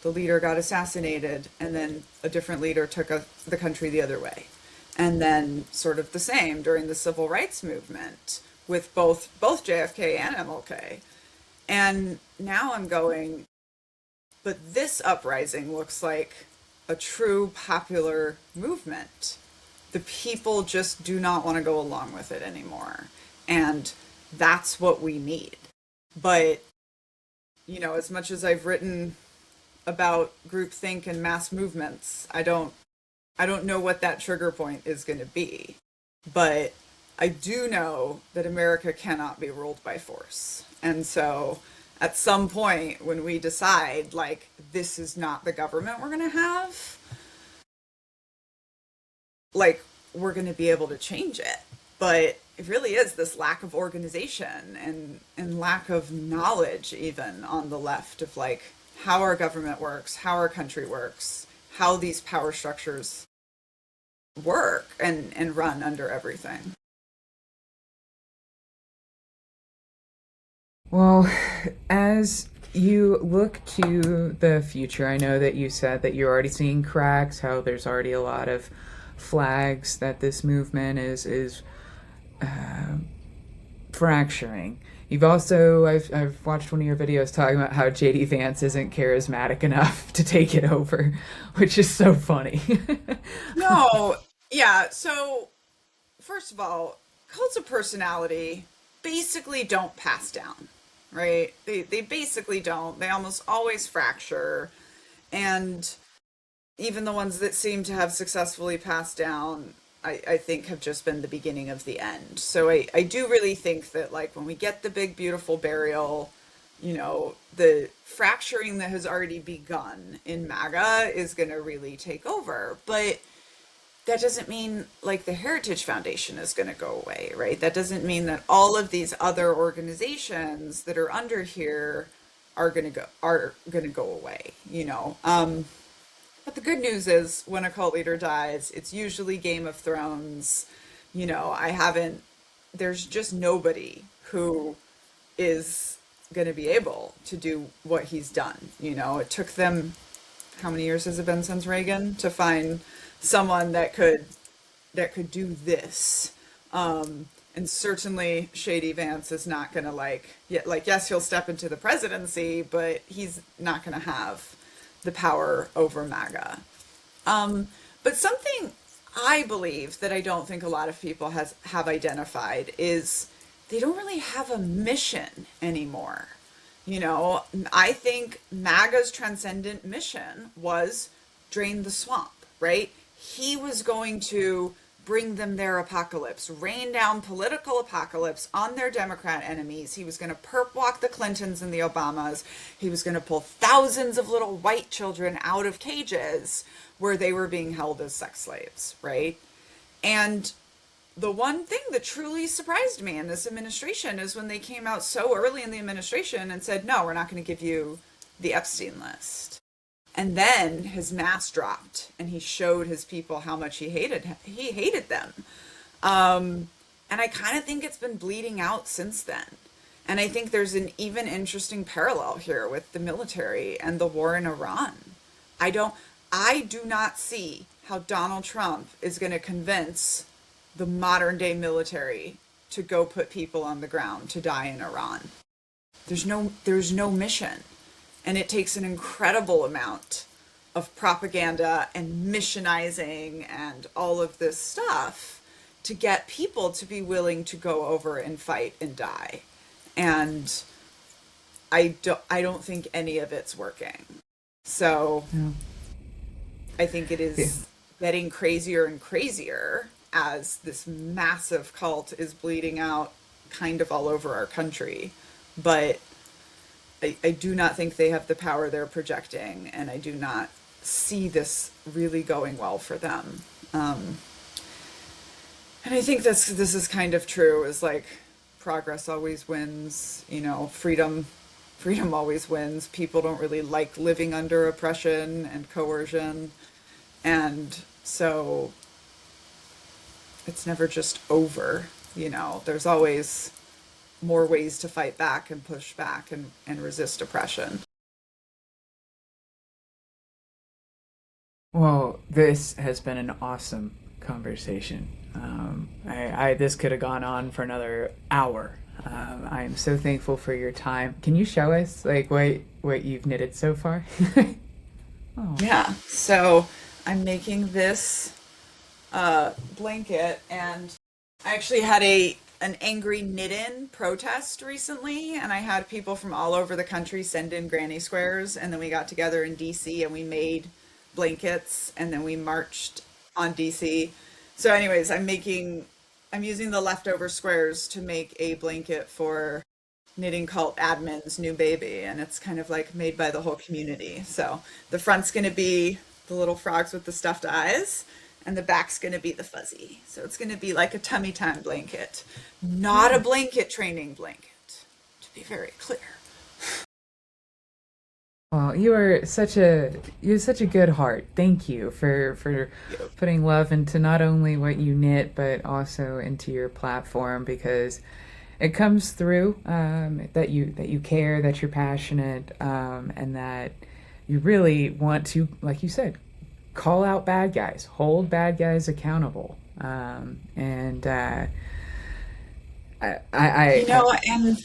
the leader got assassinated, and then a different leader took the country the other way. And then sort of the same during the civil rights movement with both JFK and MLK. And now I'm going, but this uprising looks like a true popular movement. The people just do not want to go along with it anymore. And that's what we need. But, as much as I've written about groupthink and mass movements, I don't know what that trigger point is going to be. But I do know that America cannot be ruled by force. And so at some point when we decide like this is not the government we're going to have, like we're going to be able to change it. But it really is this lack of organization and lack of knowledge even on the left of like how our government works, how our country works, how these power structures work and run under everything. Well, as you look to the future, I know that you said that you're already seeing cracks, how there's already a lot of flags that this movement is uh, fracturing. You've also, I've watched one of your videos talking about how JD Vance isn't charismatic enough to take it over, which is so funny. No, yeah. So, first of all, cults of personality basically don't pass down, right? They basically don't. They almost always fracture. And even the ones that seem to have successfully passed down, I think have just been the beginning of the end. So I do really think that like when we get the big beautiful burial, the fracturing that has already begun in MAGA is going to really take over. But that doesn't mean like the Heritage Foundation is going to go away, right? That doesn't mean that all of these other organizations that are under here are going to go away, you know. But the good news is when a cult leader dies, it's usually Game of Thrones. You know, I haven't, there's just nobody who is going to be able to do what he's done. You know, it took them, how many years has it been since Reagan, to find someone that could do this. And certainly Shady Vance is not going to yes, he'll step into the presidency, but he's not going to have the power over MAGA. But something I believe that I don't think a lot of people have identified is they don't really have a mission anymore. You know, I think MAGA's transcendent mission was drain the swamp, right? He was going to bring them their apocalypse, rain down political apocalypse on their Democrat enemies. He was going to perp walk the Clintons and the Obamas. He was going to pull thousands of little white children out of cages where they were being held as sex slaves, right? And the one thing that truly surprised me in this administration is when they came out so early in the administration and said, no, we're not going to give you the Epstein list. And then his mask dropped and he showed his people how much he hated them. And I kind of think it's been bleeding out since then. And I think there's an even interesting parallel here with the military and the war in Iran. I don't I do not see how Donald Trump is going to convince the modern day military to go put people on the ground to die in Iran. There's no mission. And it takes an incredible amount of propaganda and missionizing and all of this stuff to get people to be willing to go over and fight and die. And I don't think any of it's working. So Yeah. I think it Yeah. is getting crazier and crazier as this massive cult is bleeding out kind of all over our country. But I do not think they have the power they're projecting, and I do not see this really going well for them. And I think this is kind of true. Is like progress always wins. You know, freedom always wins. People don't really like living under oppression and coercion, and so it's never just over. You know, there's always more ways to fight back and push back and resist oppression. Well, this has been an awesome conversation. This could have gone on for another hour. I am so thankful for your time. Can you show us like what you've knitted so far? Oh, Yeah. So I'm making this blanket, and I actually had an angry knit-in protest recently, and I had people from all over the country send in granny squares, and then we got together in DC and we made blankets, and then we marched on DC. So, anyways, I'm using the leftover squares to make a blanket for knitting cult admin's new baby, and it's kind of like made by the whole community. So the front's going to be the little frogs with the stuffed eyes, and the back's going to be the fuzzy. So it's going to be like a tummy time blanket, not a blanket training blanket, to be very clear. well, you have such a good heart. Thank you for Yep. putting love into not only what you knit but also into your platform because it comes through that you care, that you're passionate, and that you really want to, like you said, call out bad guys, hold bad guys accountable. And You I know, and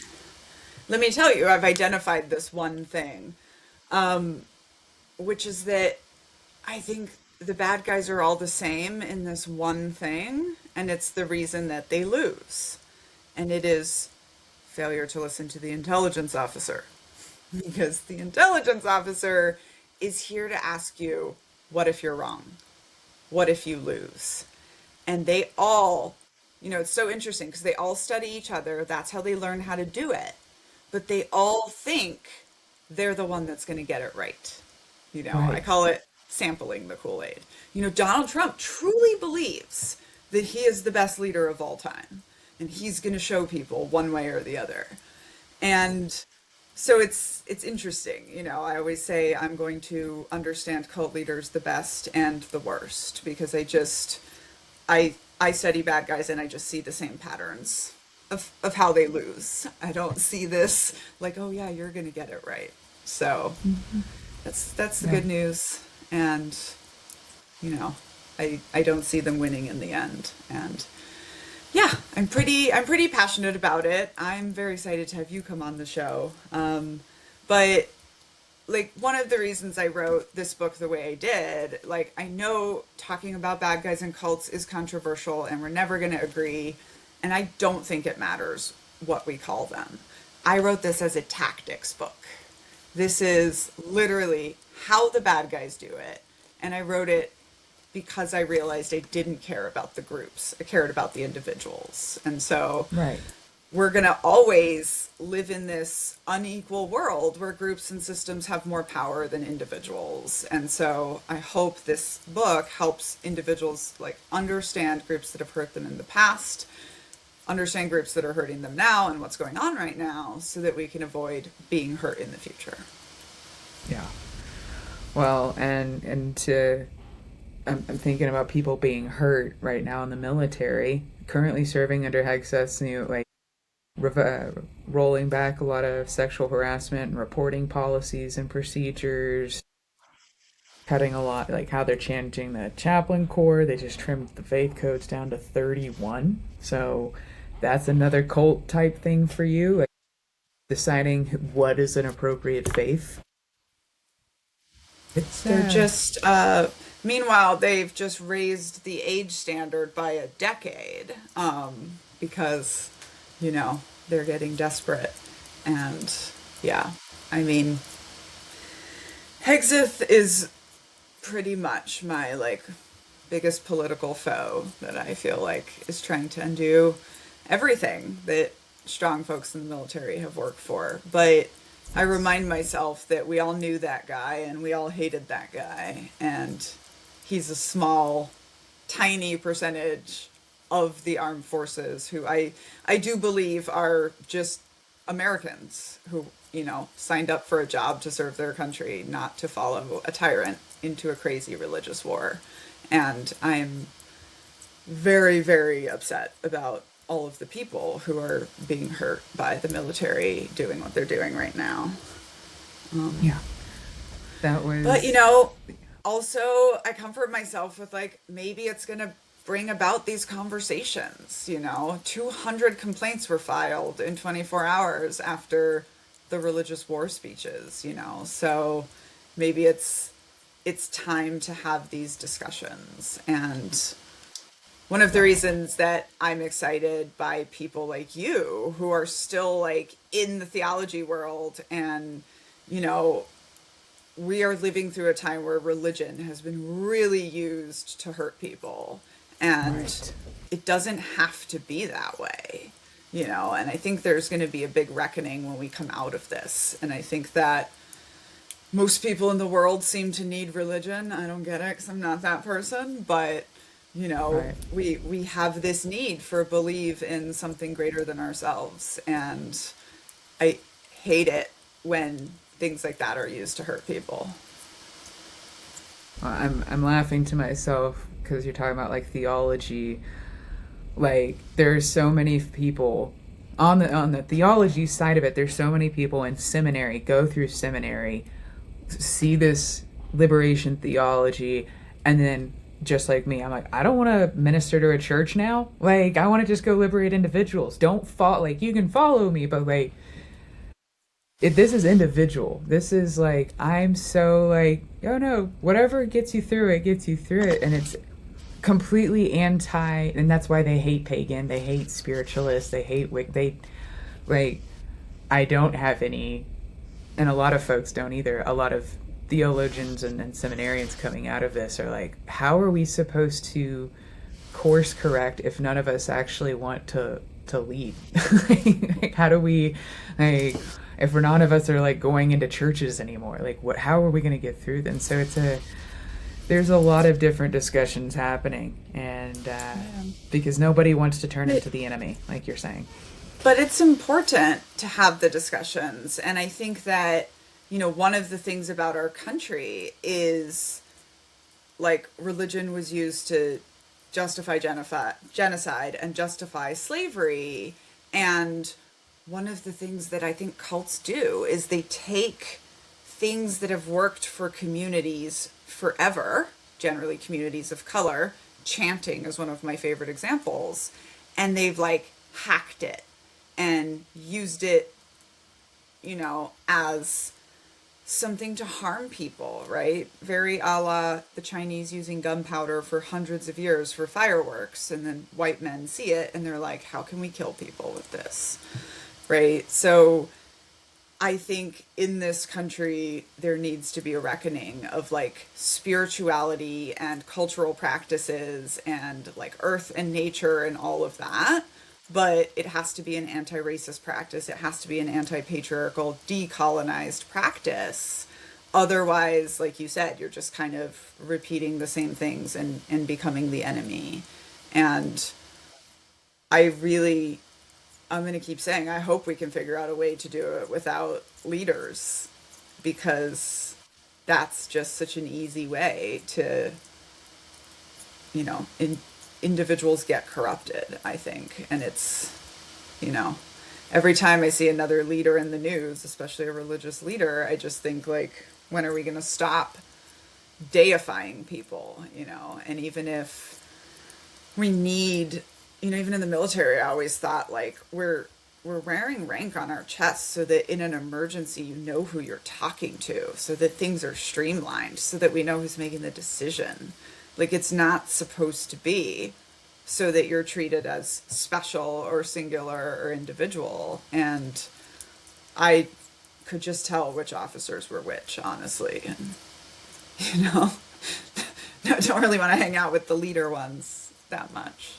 let me tell you, I've identified this one thing, which is that I think the bad guys are all the same in this one thing, and it's the reason that they lose. And it is failure to listen to the intelligence officer. Because the intelligence officer is here to ask you, what if you're wrong? What if you lose? And they all, it's so interesting because they all study each other. That's how they learn how to do it. But they all think they're the one that's going to get it right. I right. call it sampling the Kool-Aid. Donald Trump truly believes that he is the best leader of all time, and he's going to show people one way or the other. And so it's interesting. I always say I'm going to understand cult leaders the best and the worst, because I study bad guys and I just see the same patterns of how they lose. I don't see this like, oh yeah, you're gonna get it right. So that's the Yeah. good news. And you know, I don't see them winning in the end. And yeah, I'm pretty passionate about it. I'm very excited to have you come on the show. But like, one of the reasons I wrote this book the way I did, like, I know talking about bad guys and cults is controversial and we're never going to agree, and I don't think it matters what we call them. I wrote this as a tactics book. This is literally how the bad guys do it, and I wrote it because I realized I didn't care about the groups. I cared about the individuals. And so Right. we're going to always live in this unequal world where groups and systems have more power than individuals. And so I hope this book helps individuals like understand groups that have hurt them in the past, understand groups that are hurting them now and what's going on right now, so that we can avoid being hurt in the future. Yeah. Well, and to I'm thinking about people being hurt right now in the military, currently serving under Hegseth's new, like, rolling back a lot of sexual harassment and reporting policies and procedures, cutting a lot, like how they're changing the chaplain corps. They just trimmed the faith codes down to 31. So that's another cult type thing for you, like deciding what is an appropriate faith. It's They're just, meanwhile, they've just raised the age standard by a decade, because, they're getting desperate. And yeah, I mean, Hegseth is pretty much my like biggest political foe that I feel like is trying to undo everything that strong folks in the military have worked for. But I remind myself that we all knew that guy and we all hated that guy, and he's a small, tiny percentage of the armed forces who I do believe are just Americans who, signed up for a job to serve their country, not to follow a tyrant into a crazy religious war. And I'm very, very upset about all of the people who are being hurt by the military doing what they're doing right now. Yeah. That But, was also I comfort myself with like, maybe it's going to bring about these conversations. 200 complaints were filed in 24 hours after the religious war speeches, so maybe it's time to have these discussions. And one of the reasons that I'm excited by people like you who are still like in the theology world, and we are living through a time where religion has been really used to hurt people, and right. it doesn't have to be that way. And I think there's going to be a big reckoning when we come out of this. And I think that most people in the world seem to need religion. I don't get it because I'm not that person, but Right. we have this need for believe in something greater than ourselves, and I hate it when things like that are used to hurt people. I'm laughing to myself because you're talking about like theology. Like, there's so many people on the theology side of it. There's so many people in seminary, go through seminary, see this liberation theology, and then just like me, I'm like, I don't want to minister to a church now. Like, I want to just go liberate individuals. Don't follow. Like, you can follow me, but like, this is individual. This is like, I'm so like, oh no, whatever gets you through it gets you through it. And it's completely anti, and that's why they hate pagan, they hate spiritualists, they hate they like, I don't have any, and a lot of folks don't either. A lot of theologians and seminarians coming out of this are like, how are we supposed to course correct if none of us actually want to lead? Like, how do we, like, if we're none of us are like going into churches anymore, like, what, how are we going to get through them? So it's there's a lot of different discussions happening, and because nobody wants to turn into the enemy, like you're saying. But it's important to have the discussions. And I think that, one of the things about our country is like religion was used to justify genocide and justify slavery. And one of the things that I think cults do is they take things that have worked for communities forever, generally communities of color. Chanting is one of my favorite examples. And they've like hacked it and used it, as something to harm people, right? Very a la the Chinese using gunpowder for hundreds of years for fireworks. And then white men see it and they're like, how can we kill people with this? Right? So I think in this country, there needs to be a reckoning of like spirituality and cultural practices and like earth and nature and all of that. But it has to be an anti-racist practice. It has to be an anti-patriarchal, decolonized practice. Otherwise, like you said, you're just kind of repeating the same things and becoming the enemy. And I really, I'm going to keep saying, I hope we can figure out a way to do it without leaders, because that's just such an easy way to, individuals get corrupted, I think. And it's, every time I see another leader in the news, especially a religious leader, I just think like, when are we going to stop deifying people, And even if we need, even in the military, I always thought like we're wearing rank on our chests so that in an emergency, who you're talking to, so that things are streamlined, so that we know who's making the decision. Like it's not supposed to be so that you're treated as special or singular or individual. And I could just tell which officers were which, honestly. And, don't really want to hang out with the leader ones that much.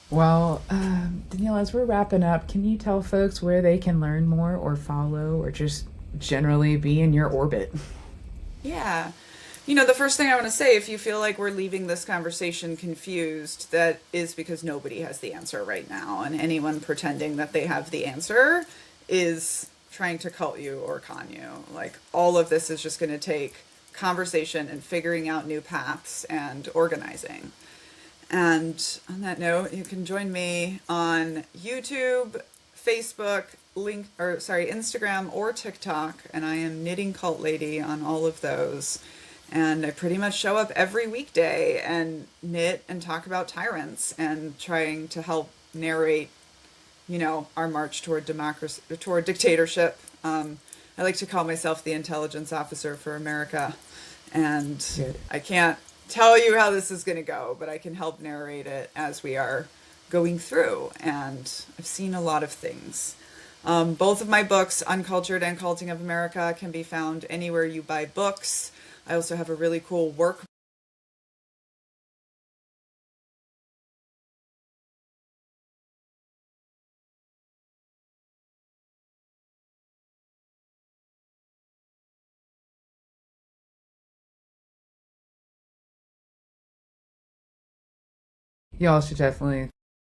Well, Daniella, as we're wrapping up, can you tell folks where they can learn more or follow or just generally be in your orbit? Yeah. The first thing I want to say, if you feel like we're leaving this conversation confused, that is because nobody has the answer right now. And anyone pretending that they have the answer is trying to cult you or con you. Like all of this is just going to take conversation and figuring out new paths and organizing. And on that note, you can join me on YouTube, Facebook, Instagram or TikTok. And I am Knitting Cult Lady on all of those. And I pretty much show up every weekday and knit and talk about tyrants and trying to help narrate, our march toward democracy, toward dictatorship. I like to call myself the intelligence officer for America. And Good. I can't tell you how this is going to go, but I can help narrate it as we are going through. And I've seen a lot of things. Both of my books, Uncultured and Culting of America, can be found anywhere you buy books. I also have a really cool work. Y'all should definitely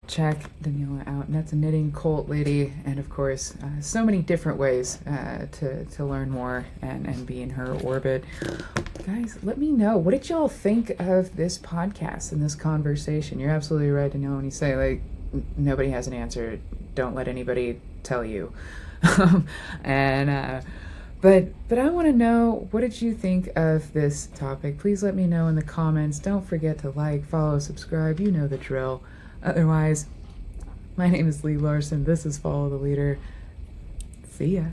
check Daniella out. And that's a Knitting Cult Lady. And of course, so many different ways to learn more and be in her orbit. Guys, let me know. What did y'all think of this podcast and this conversation? You're absolutely right, Daniella, when you say, like, nobody has an answer. Don't let anybody tell you. But I want to know, what did you think of this topic? Please let me know in the comments. Don't forget to like, follow, subscribe. You know the drill. Otherwise, my name is Lee Larson. This is Follow the Leader. See ya.